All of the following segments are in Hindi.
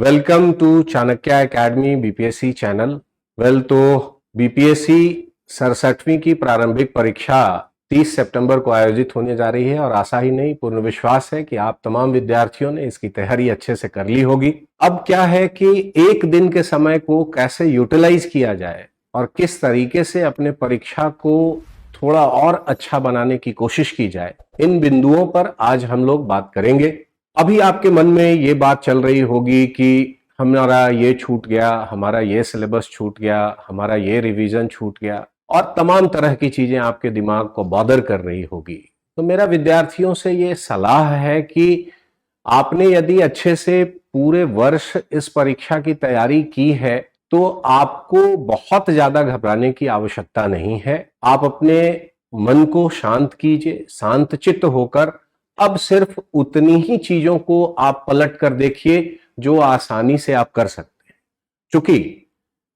Welcome to Chanakya academy BPSC channel. तो बीपीएससी 67वीं की प्रारंभिक परीक्षा 30 सितंबर को आयोजित होने जा रही है और आशा ही नहीं पूर्ण विश्वास है कि आप तमाम विद्यार्थियों ने इसकी तैयारी अच्छे से कर ली होगी। अब क्या है कि एक दिन के समय को कैसे यूटिलाइज किया जाए और किस तरीके से अपने परीक्षा को थोड़ा और अच्छा बनाने की कोशिश की जाए, इन बिंदुओं पर आज हम लोग बात करेंगे। अभी आपके मन में ये बात चल रही होगी कि हमारा ये छूट गया, हमारा ये सिलेबस छूट गया, हमारा ये रिवीजन छूट गया और तमाम तरह की चीजें आपके दिमाग को बॉदर कर रही होगी। तो मेरा विद्यार्थियों से ये सलाह है कि आपने यदि अच्छे से पूरे वर्ष इस परीक्षा की तैयारी की है तो आपको बहुत ज्यादा घबराने की आवश्यकता नहीं है। आप अपने मन को शांत कीजिए, शांतचित्त होकर अब सिर्फ उतनी ही चीजों को आप पलट कर देखिए जो आसानी से आप कर सकते हैं। क्योंकि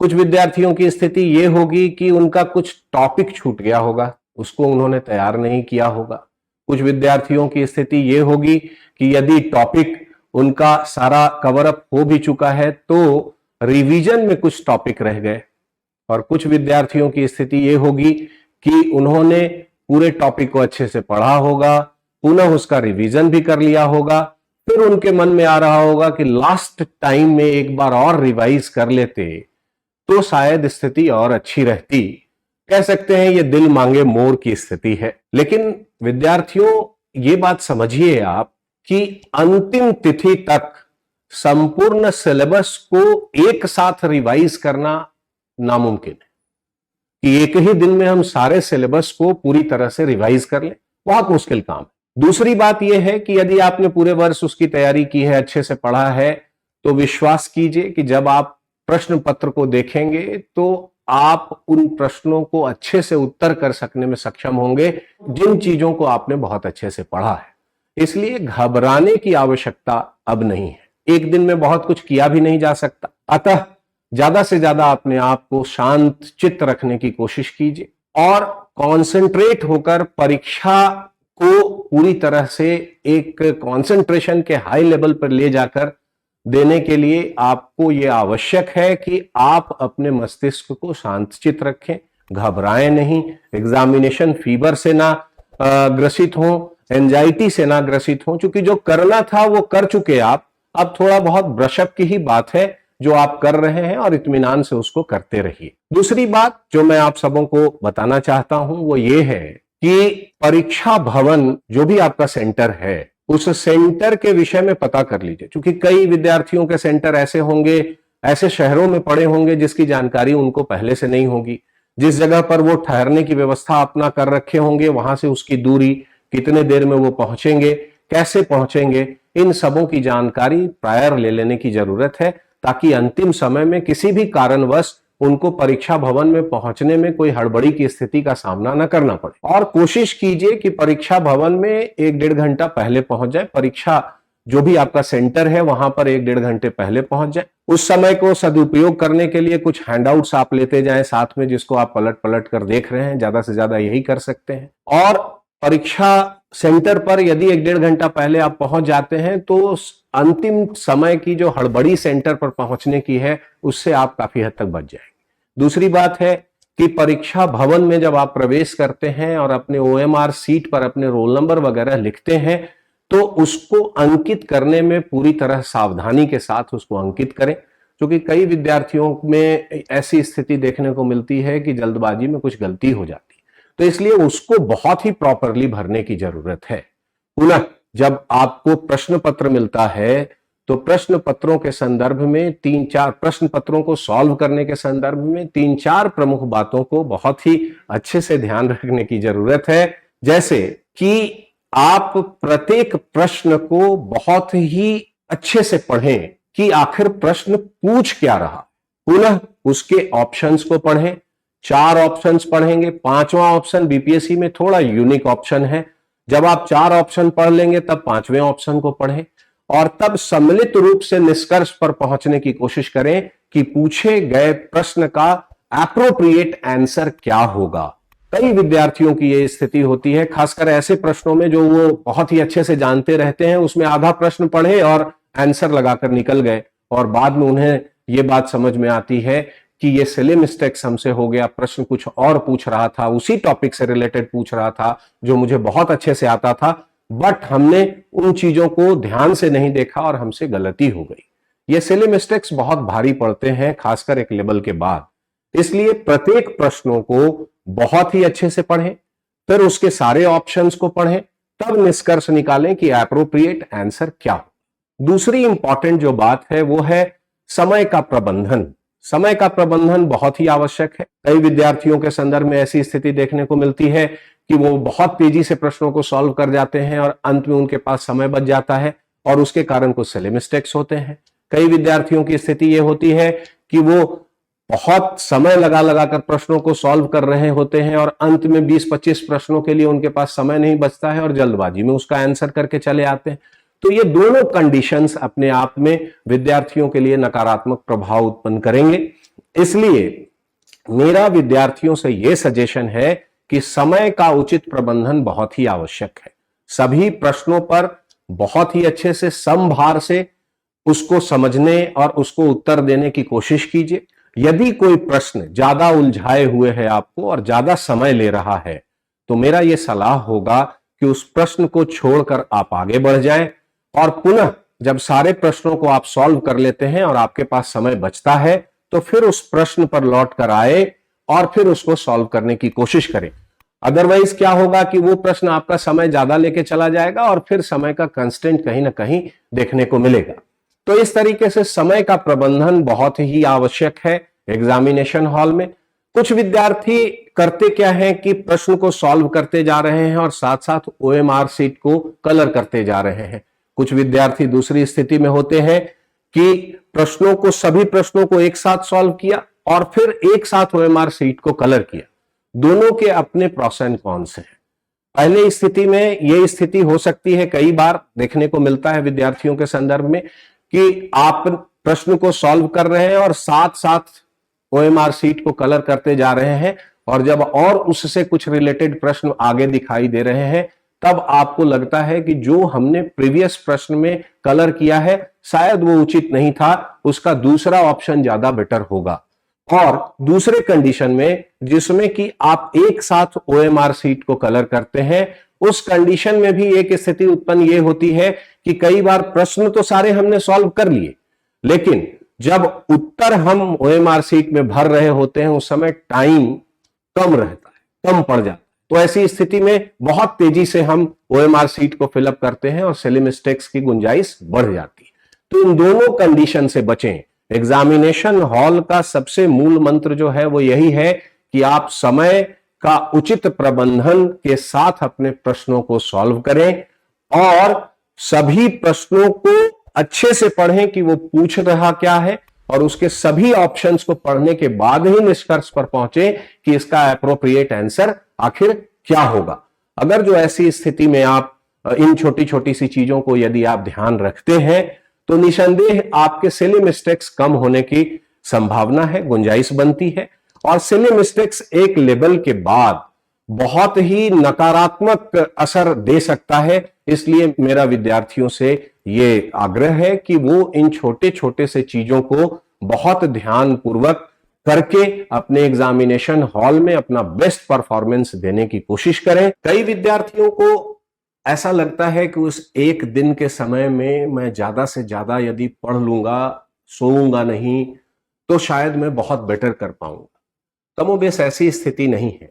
कुछ विद्यार्थियों की स्थिति ये होगी कि उनका कुछ टॉपिक छूट गया होगा, उसको उन्होंने तैयार नहीं किया होगा। कुछ विद्यार्थियों की स्थिति ये होगी कि यदि टॉपिक उनका सारा कवर अप हो भी चुका है तो रिवीजन में कुछ टॉपिक रह गए। और कुछ विद्यार्थियों की स्थिति ये होगी कि उन्होंने पूरे टॉपिक को अच्छे से पढ़ा होगा, पुनः उसका रिवीजन भी कर लिया होगा, फिर उनके मन में आ रहा होगा कि लास्ट टाइम में एक बार और रिवाइज कर लेते तो शायद स्थिति और अच्छी रहती। कह सकते हैं ये दिल मांगे मोर की स्थिति है। लेकिन विद्यार्थियों ये बात समझिए आप कि अंतिम तिथि तक संपूर्ण सिलेबस को एक साथ रिवाइज करना नामुमकिन है कि एक ही दिन में हम सारे सिलेबस को पूरी तरह से रिवाइज कर लें, बहुत मुश्किल काम है। दूसरी बात यह है कि यदि आपने पूरे वर्ष उसकी तैयारी की है, अच्छे से पढ़ा है, तो विश्वास कीजिए कि जब आप प्रश्न पत्र को देखेंगे तो आप उन प्रश्नों को अच्छे से उत्तर कर सकने में सक्षम होंगे जिन चीजों को आपने बहुत अच्छे से पढ़ा है। इसलिए घबराने की आवश्यकता अब नहीं है। एक दिन में बहुत कुछ किया भी नहीं जा सकता, अतः ज्यादा से ज्यादा अपने आप को शांत चित्त रखने की कोशिश कीजिए और कॉन्सेंट्रेट होकर परीक्षा को पूरी तरह से एक कंसंट्रेशन के हाई लेवल पर ले जाकर देने के लिए आपको यह आवश्यक है कि आप अपने मस्तिष्क को शांतचित्त रखें, घबराएं नहीं, एग्जामिनेशन फीवर से ना ग्रसित हो, एंजाइटी से ना ग्रसित हो, क्योंकि जो करना था वो कर चुके आप। अब थोड़ा बहुत ब्रशअप की ही बात है जो आप कर रहे हैं और इत्मीनान से उसको करते रहिए। दूसरी बात जो मैं आप सबों को बताना चाहता हूं वो ये है कि परीक्षा भवन जो भी आपका सेंटर है उस सेंटर के विषय में पता कर लीजिए, क्योंकि कई विद्यार्थियों के सेंटर ऐसे होंगे, ऐसे शहरों में पड़े होंगे जिसकी जानकारी उनको पहले से नहीं होगी। जिस जगह पर वो ठहरने की व्यवस्था अपना कर रखे होंगे वहां से उसकी दूरी, कितने देर में वो पहुंचेंगे, कैसे पहुंचेंगे, इन सबों की जानकारी प्रायर ले लेने की जरूरत है ताकि अंतिम समय में किसी भी कारणवश उनको परीक्षा भवन में पहुंचने में कोई हड़बड़ी की स्थिति का सामना न करना पड़े। और कोशिश कीजिए कि परीक्षा भवन में 1-1.5 घंटा पहले पहुंच जाए। परीक्षा जो भी आपका सेंटर है वहां पर 1-1.5 घंटे पहले पहुंच जाए। उस समय को सदुपयोग करने के लिए कुछ हैंडआउट्स आप लेते जाएं साथ में, जिसको आप पलट पलट कर देख रहे हैं, ज्यादा से ज्यादा यही कर सकते हैं। और परीक्षा सेंटर पर यदि 1-1.5 घंटा पहले आप पहुंच जाते हैं तो अंतिम समय की जो हड़बड़ी सेंटर पर पहुंचने की है उससे आप काफी हद तक बच जाएंगे। दूसरी बात है कि परीक्षा भवन में जब आप प्रवेश करते हैं और अपने ओएमआर सीट पर अपने रोल नंबर वगैरह लिखते हैं तो उसको अंकित करने में पूरी तरह सावधानी के साथ उसको अंकित करें, क्योंकि कई विद्यार्थियों में ऐसी स्थिति देखने को मिलती है कि जल्दबाजी में कुछ गलती हो जाती है, तो इसलिए उसको बहुत ही प्रॉपरली भरने की जरूरत है। पुनः जब आपको प्रश्न पत्र मिलता है तो प्रश्न पत्रों के संदर्भ में 3-4 प्रश्न पत्रों को सॉल्व करने के संदर्भ में 3-4 प्रमुख बातों को बहुत ही अच्छे से ध्यान रखने की जरूरत है। जैसे कि आप प्रत्येक प्रश्न को बहुत ही अच्छे से पढ़ें कि आखिर प्रश्न पूछ क्या रहा, पुनः उसके ऑप्शंस को पढ़ें। 4 ऑप्शंस पढ़ेंगे, 5वां ऑप्शन बीपीएससी में थोड़ा यूनिक ऑप्शन है। जब आप 4 ऑप्शन पढ़ लेंगे तब 5वें ऑप्शन को पढ़ें और तब सम्मिलित रूप से निष्कर्ष पर पहुंचने की कोशिश करें कि पूछे गए प्रश्न का एप्रोप्रिएट आंसर क्या होगा। कई विद्यार्थियों की यह स्थिति होती है, खासकर ऐसे प्रश्नों में जो वो बहुत ही अच्छे से जानते रहते हैं, उसमें आधा प्रश्न पढ़े और आंसर लगाकर निकल गए और बाद में उन्हें ये बात समझ में आती है कि ये सिली मिस्टेक्स हमसे हो गया, प्रश्न कुछ और पूछ रहा था, उसी टॉपिक से रिलेटेड पूछ रहा था जो मुझे बहुत अच्छे से आता था, बट हमने उन चीजों को ध्यान से नहीं देखा और हमसे गलती हो गई। ये सिली मिस्टेक्स बहुत भारी पड़ते हैं, खासकर एक लेवल के बाद। इसलिए प्रत्येक प्रश्नों को बहुत ही अच्छे से पढ़ें, फिर उसके सारे ऑप्शंस को पढ़ें, तब निष्कर्ष निकालें कि एप्रोप्रिएट आंसर क्या हो। दूसरी इंपॉर्टेंट जो बात है वो है समय का प्रबंधन। समय का प्रबंधन बहुत ही आवश्यक है। कई विद्यार्थियों के संदर्भ में ऐसी स्थिति देखने को मिलती है कि वो बहुत तेजी से प्रश्नों को सॉल्व कर जाते हैं और अंत में उनके पास समय बच जाता है और उसके कारण कुछ सिली मिस्टेक्स होते हैं। कई विद्यार्थियों की स्थिति ये होती है कि वो बहुत समय लगा लगा कर प्रश्नों को सॉल्व कर रहे होते हैं और अंत में 20-25 प्रश्नों के लिए उनके पास समय नहीं बचता है और जल्दबाजी में उसका आंसर करके चले आते हैं। तो ये दोनों कंडीशंस अपने आप में विद्यार्थियों के लिए नकारात्मक प्रभाव उत्पन्न करेंगे। इसलिए मेरा विद्यार्थियों से यह सजेशन है कि समय का उचित प्रबंधन बहुत ही आवश्यक है। सभी प्रश्नों पर बहुत ही अच्छे से समभार से उसको समझने और उसको उत्तर देने की कोशिश कीजिए। यदि कोई प्रश्न ज्यादा उलझाए हुए है आपको और ज्यादा समय ले रहा है तो मेरा यह सलाह होगा कि उस प्रश्न को छोड़कर आप आगे बढ़ जाएं और पुनः जब सारे प्रश्नों को आप सॉल्व कर लेते हैं और आपके पास समय बचता है तो फिर उस प्रश्न पर लौट कर आए और फिर उसको सॉल्व करने की कोशिश करें। अदरवाइज क्या होगा कि वो प्रश्न आपका समय ज्यादा लेके चला जाएगा और फिर समय का कंस्टेंट कहीं ना कहीं देखने को मिलेगा। तो इस तरीके से समय का प्रबंधन बहुत ही आवश्यक है एग्जामिनेशन हॉल में। कुछ विद्यार्थी करते क्या है कि प्रश्न को सॉल्व करते जा रहे हैं और साथ साथ ओएमआर शीट को कलर करते जा रहे हैं। कुछ विद्यार्थी दूसरी स्थिति में होते हैं कि प्रश्नों को सभी प्रश्नों को एक साथ सॉल्व किया और फिर एक साथ ओएमआर शीट को कलर किया। दोनों के अपने प्रोस एंड कॉन्स हैं। पहले स्थिति में यह स्थिति हो सकती है, कई बार देखने को मिलता है विद्यार्थियों के संदर्भ में कि आप प्रश्न को सॉल्व कर रहे हैं और साथ साथ ओएमआर शीट को कलर करते जा रहे हैं और जब और उससे कुछ रिलेटेड प्रश्न आगे दिखाई दे रहे हैं तब आपको लगता है कि जो हमने प्रीवियस प्रश्न में कलर किया है शायद वो उचित नहीं था, उसका दूसरा ऑप्शन ज्यादा बेटर होगा। और दूसरे कंडीशन में जिसमें कि आप एक साथ ओएमआर शीट को कलर करते हैं, उस कंडीशन में भी एक स्थिति उत्पन्न ये होती है कि कई बार प्रश्न तो सारे हमने सॉल्व कर लिए, लेकिन जब उत्तर हम ओएमआर शीट में भर रहे होते हैं उस समय टाइम कम रहता है, कम पड़ जाता है। तो ऐसी स्थिति में बहुत तेजी से हम ओएमआर शीट को फिलअप करते हैं और सिली मिस्टेक्स की गुंजाइश बढ़ जाती है। तो इन दोनों कंडीशन से बचें। एग्जामिनेशन हॉल का सबसे मूल मंत्र जो है वो यही है कि आप समय का उचित प्रबंधन के साथ अपने प्रश्नों को सॉल्व करें और सभी प्रश्नों को अच्छे से पढ़ें कि वो पूछ रहा क्या है और उसके सभी ऑप्शंस को पढ़ने के बाद ही निष्कर्ष पर पहुंचे कि इसका एप्रोप्रिएट आंसर आखिर क्या होगा। अगर जो ऐसी स्थिति में आप इन छोटी छोटी सी चीजों को यदि आप ध्यान रखते हैं तो निसंदेह आपके सिली मिस्टेक्स कम होने की संभावना है, गुंजाइश बनती है। और सिली मिस्टेक्स एक लेवल के बाद बहुत ही नकारात्मक असर दे सकता है। इसलिए मेरा विद्यार्थियों से ये आग्रह है कि वो इन छोटे छोटे से चीजों को बहुत ध्यान पूर्वक करके अपने एग्जामिनेशन हॉल में अपना बेस्ट परफॉर्मेंस देने की कोशिश करें। कई विद्यार्थियों को ऐसा लगता है कि उस एक दिन के समय में मैं ज्यादा से ज्यादा यदि पढ़ लूंगा, सोऊंगा नहीं, तो शायद मैं बहुत बेटर कर पाऊंगा। कमोबेश ऐसी स्थिति नहीं है।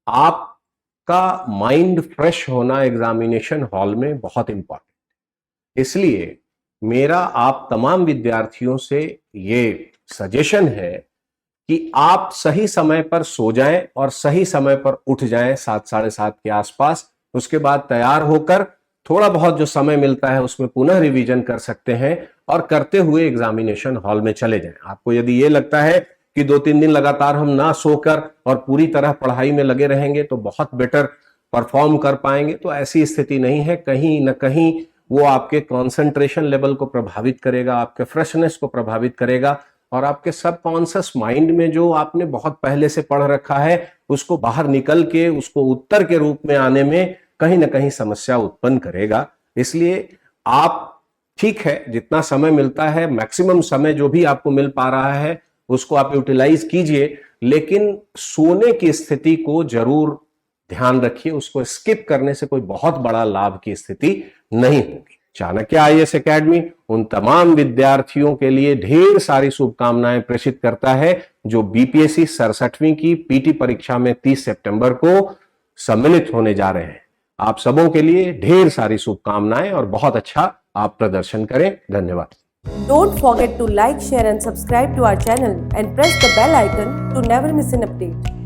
आपका माइंड फ्रेश होना एग्जामिनेशन हॉल में बहुत इंपॉर्टेंट। इसलिए मेरा आप तमाम विद्यार्थियों से ये सजेशन है कि आप सही समय पर सो जाएं और सही समय पर उठ जाएं 7, 7:30 के आसपास। उसके बाद तैयार होकर थोड़ा बहुत जो समय मिलता है उसमें पुनः रिवीजन कर सकते हैं और करते हुए एग्जामिनेशन हॉल में चले जाएं। आपको यदि ये लगता है कि 2-3 दिन लगातार हम ना सोकर और पूरी तरह पढ़ाई में लगे रहेंगे तो बहुत बेटर परफॉर्म कर पाएंगे, तो ऐसी स्थिति नहीं है। कहीं ना कहीं वो आपके कंसंट्रेशन लेवल को प्रभावित करेगा, आपके फ्रेशनेस को प्रभावित करेगा और आपके सबकॉन्शियस माइंड में जो आपने बहुत पहले से पढ़ रखा है उसको बाहर निकल के उसको उत्तर के रूप में आने में कहीं ना कहीं समस्या उत्पन्न करेगा। इसलिए आप ठीक है, जितना समय मिलता है, मैक्सिमम समय जो भी आपको मिल पा रहा है उसको आप यूटिलाइज कीजिए, लेकिन सोने की स्थिति को जरूर ध्यान रखिए। उसको स्किप करने से कोई बहुत बड़ा लाभ की स्थिति नहीं होगी। चाणक्य आईएएस एकेडमी उन तमाम विद्यार्थियों के लिए ढेर सारी शुभकामनाएं प्रेषित करता है जो बीपीएससी 67वीं की पीटी परीक्षा में 30 सितंबर को सम्मिलित होने जा रहे हैं। आप सबों के लिए ढेर सारी शुभकामनाएं और बहुत अच्छा आप प्रदर्शन करें। धन्यवाद। Don't forget to like, share and subscribe to our channel and press the bell icon to never miss an update.